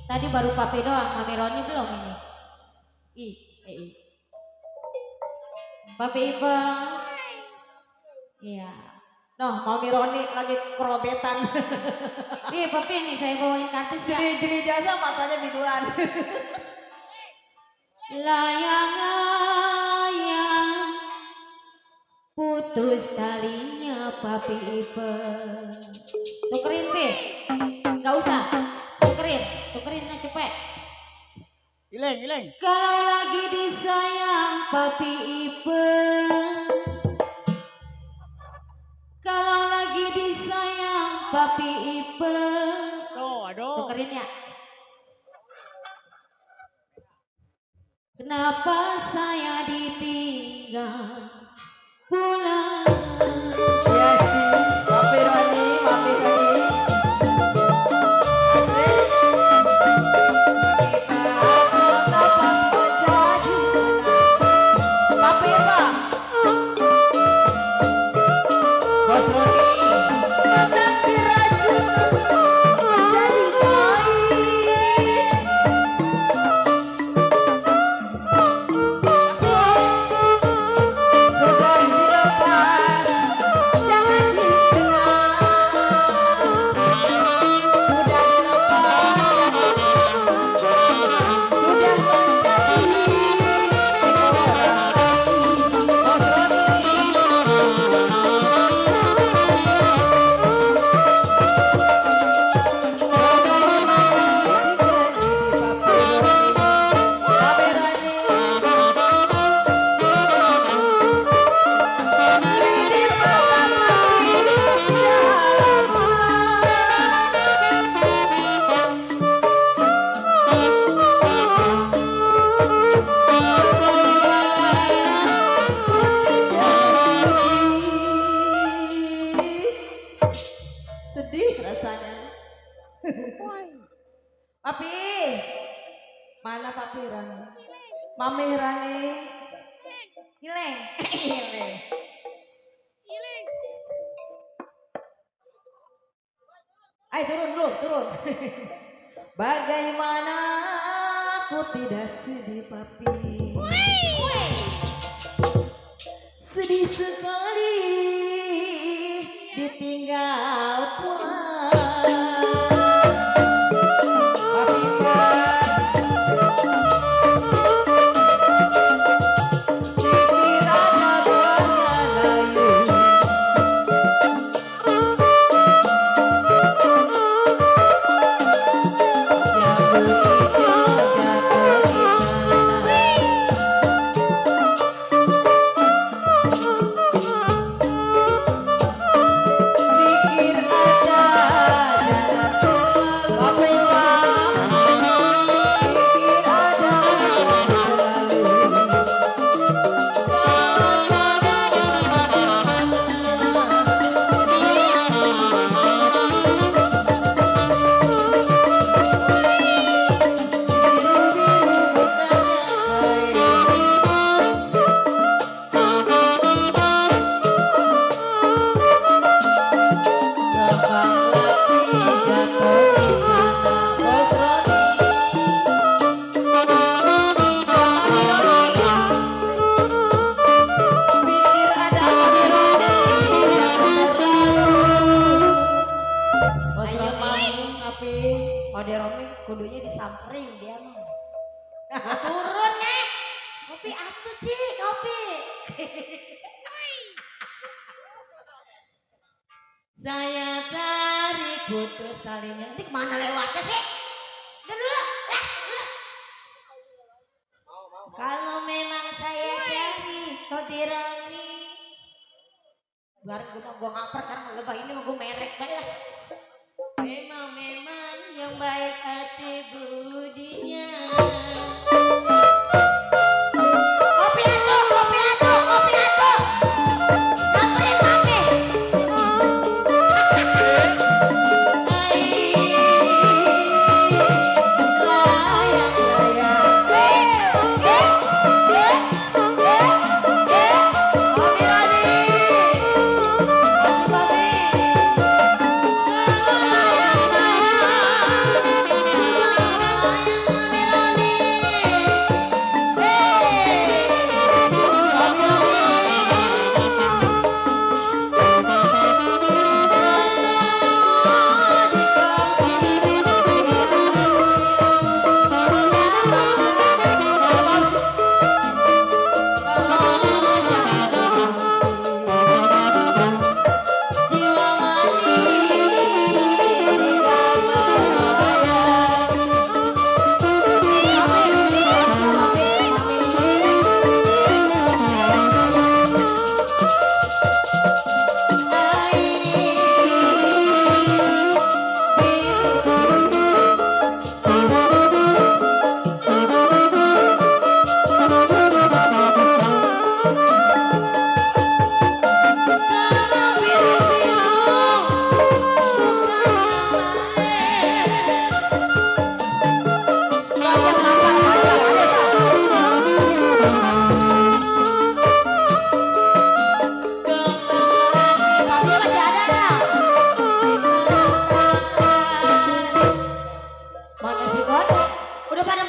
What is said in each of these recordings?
Tadi baru Papi doang, Mami Roni belum ini. Ih, ih. Papi Ipeng. Iya. Noh, Mami Roni lagi kerobetan. Ih, Papi nih saya bawain kartis ya. Jadi jasa matanya biduan. Layang-layang putus talinya Papi Ipeng. Tukerin, Pi. Gak usah. Tukerin cepet. Ileng. Kalau lagi disayang Papi Ipeng, kalau lagi disayang Papi Ipeng, Aduh. tukerin ya. Kenapa saya ditinggal pulang? Iya sih, Mami Roni. Asik. Kita selepas menjadi menang. Papi apa? Bos Roni. Kadang diracun menjadi baik. Sudah dilepas, jangan dikenal. Sudah dilepas, sudah menjadi orang lain. Bos sedih rasanya. Papi, mana Papi Rani? Mami Rani, Ileng. Ayo turun. Bagaimana aku tidak sedih Papi? Sedih sekali ditinggal pulang. Papi pikir ada buahnya layu. Jatuh di pikir ada jangan terlalu. Pikir ada jangan Ode Romi kudunya disamperin dia mah. Turun nih. Kopi atuh Ci, kopi. Saya tarik putus talinya. Ini kemana lewatnya sih? Udah dulu. Kalau memang saya cari Ode Romi. Bareng gue ngaper karena lebah ini gue merek banget. Memang yang baik hati budinya. Kopi atuh. Nyamperin Papi. Layang.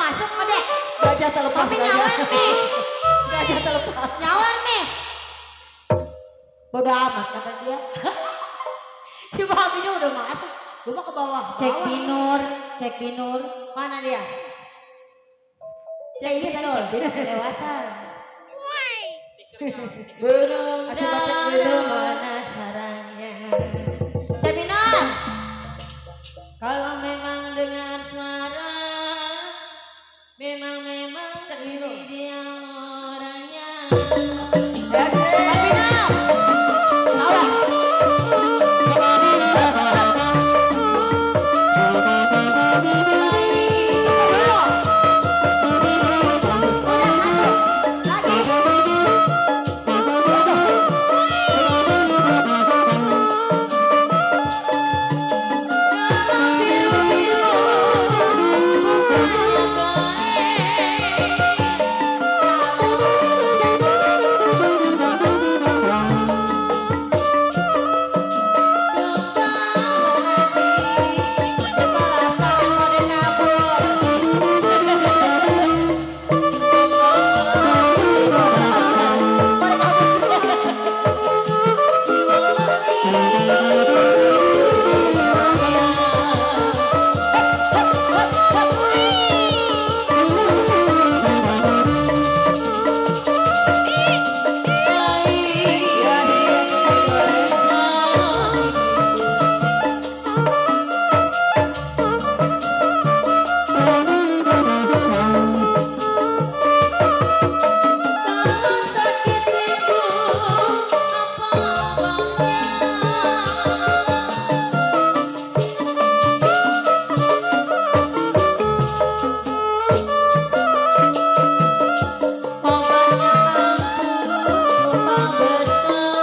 masuk adek. Gajah terlepas Tapi nyawan gajah. nih. Gajah terlepas. Nyawan nih. Bodoh amat kata dia. Si babinya udah masuk. Gue mah ke bawah. Cek bawah. Binur, cek Binur. Mana dia? Cek Binur. Dia kelewatan. Burung Kasih baca dara dulu. mana sarangnya. Cek Binur. Kalau memang dengar suara, memang Cek Binur. ini dia orangnya. Asik. Cek Binur. Salah. Obatnya ampuh lupa berkah.